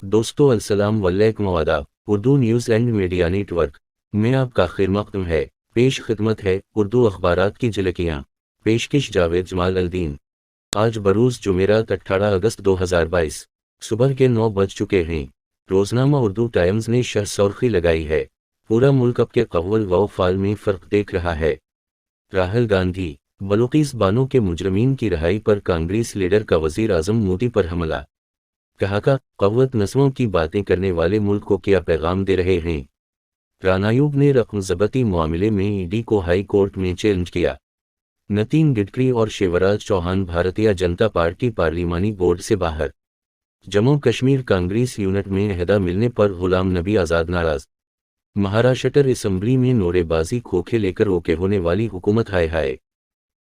दोस्तों अस्सलाम वालेकुम आदाब। Urdu news and media network में आपका खैर मक़दम है। पेश खिदमत है उर्दू अखबारात की झलकियाँ। पेशकश जावेद जमाल अल-दीन। आज बरूज़ जुमेरात 18 अगस्त 2022 सुबह के 9 बज चुके हैं। रोज़नामा उर्दू टाइम्स ने शह सुर्खी लगाई है, पूरा मुल्क अब के कव्वल व फ़ाल में फ़र्क देख रहा है। राहुल गांधी। बलूचिस्तान बानो के मुजरमीन की रिहाई पर कांग्रेस लीडर का वज़ीर आज़म मोदी पर हमला। कहा कव्वत नस्लों की बातें करने वाले मुल्क को क्या पैगाम दे रहे हैं। रानायूब ने रकम ज़ब्ती मामले में ईडी को हाई कोर्ट में चैलेंज किया। नितिन गडकरी और शिवराज चौहान भारतीय जनता पार्टी पार्लिमानी बोर्ड से बाहर। जम्मू कश्मीर कांग्रेस यूनिट में अहदा मिलने पर गुलाम नबी आज़ाद नाराज़। महाराष्ट्र असम्बली में नोरेबाजी खोखे लेकर रोके होने वाली हुकूमत हाय हाय।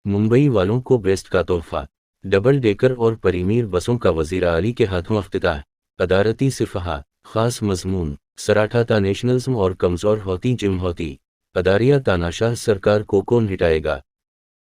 मुंबई वालों को बेस्ट का तोहफा, डबल डेकर और प्रीमियर बसों का वज़ीर आली के हाथों इफ्तिताह। अदालती सिफहा खास मजमून, सराठा ता नेशनलिज्म और कमज़ोर होती जिम होती, अदारिया तानाशाह सरकार को कौन हिटाएगा।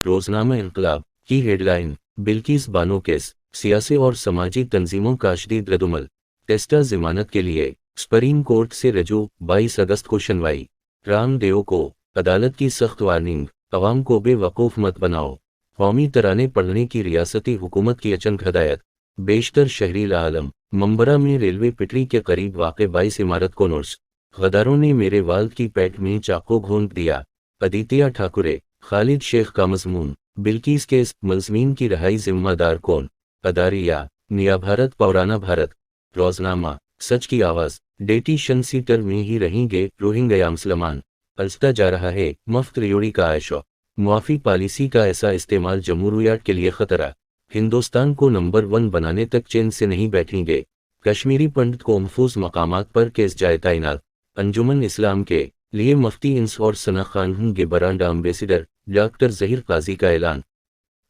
रोज़नामा इंकलाब की हेडलाइन, बिल्किस बानो केस, सियासी और समाजी तंजीमों का शदीद रद्दुमल, टेस्टा ज़मानत के लिए सुप्रीम कोर्ट से रजू, 22 अगस्त को सुनवाई। रामदेव को अदालत की सख्त वार्निंग, अवाम को बेवकूफ़ मत बनाओ। कौमी तराने पढ़ने की रियासती हुकूमत की अचंक हदायत। बेशतर शहरी आलम। मंबरा में रेलवे पटरी के करीब वाक़े 22 इमारत को नोट्स। गद्दारों ने मेरे वाल्द की पेट में चाकू घोंप दिया। अदित्य ठाकुरे। खालिद शेख का मजमून, बिल्किस केस, मुलज़मीन की रिहाई जिम्मेदार कौन। अदारिया नया भारत पुराना भारत। रोज़नामा सच की आवाज़, डेटिशन सीटर में ही रहेंगे रोहिंग्या मुसलमान। अलसता जा रहा है मुफ्त रियोड़ी का आयशो। मुआफ़ी पॉलिसी का ऐसा इस्तेमाल जमहूरियत के लिए ख़तरा। हिंदुस्तान को नंबर 1 बनाने तक चैन से नहीं बैठेंगे। कश्मीरी पंडित को महफूज मकामात पर केस जाए तैनात। अंजुमन इस्लाम के लिए मुफ्ती इंस और सना खान होंगे ब्रांड एम्बेसडर। डॉक्टर ज़हीर काजी का ऐलान।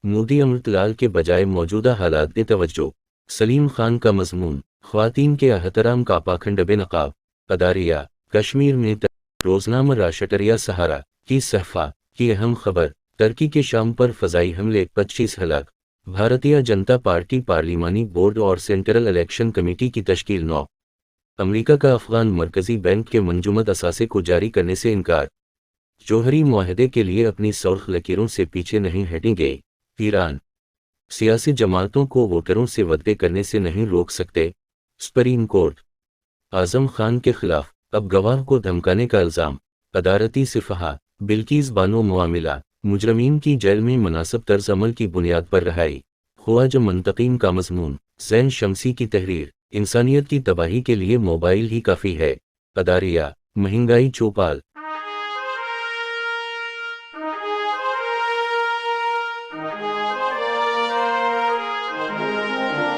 मोदी अमृतलाल के बजाय मौजूदा हालात दे तवज्जो। सलीम खान का मजमून, ख्वातीन के एहतराम का पाखंड बेनकाब। अदारिया कश्मीर में रोज़नामा राष्ट्रीय सहारा की सहफ़ा की अहम खबर, तुर्की के शाम पर फ़ज़ाई हमले, 25 हलाक। भारतीय जनता पार्टी पार्लिमानी बोर्ड और सेंट्रल इलेक्शन कमेटी की तश्कील 9। अमेरिका का अफ़गान मरकज़ी बैंक के मंजूमद असासे को जारी करने से इनकार। जौहरी मुआहदे के लिए अपनी सुर्ख लकीरों से पीछे नहीं हटेंगे। ईरान सियासी जमातों को वोटरों से वादे करने से नहीं रोक सकते। Supreme court. आज़म खान के खिलाफ अब गवाह को धमकाने का इल्ज़ाम। अदालती सिफहा, बिल्किस बानो मामला, मुजरमीन की जेल में मुनासिब तर्ज अमल की बुनियाद पर रिहाई। ख्वाजा मुंतकीम का मजमून, ज़ैन शमसी की तहरीर, इंसानियत की तबाही के लिए मोबाइल ही काफ़ी है। अदारिया महंगाई चौपाल,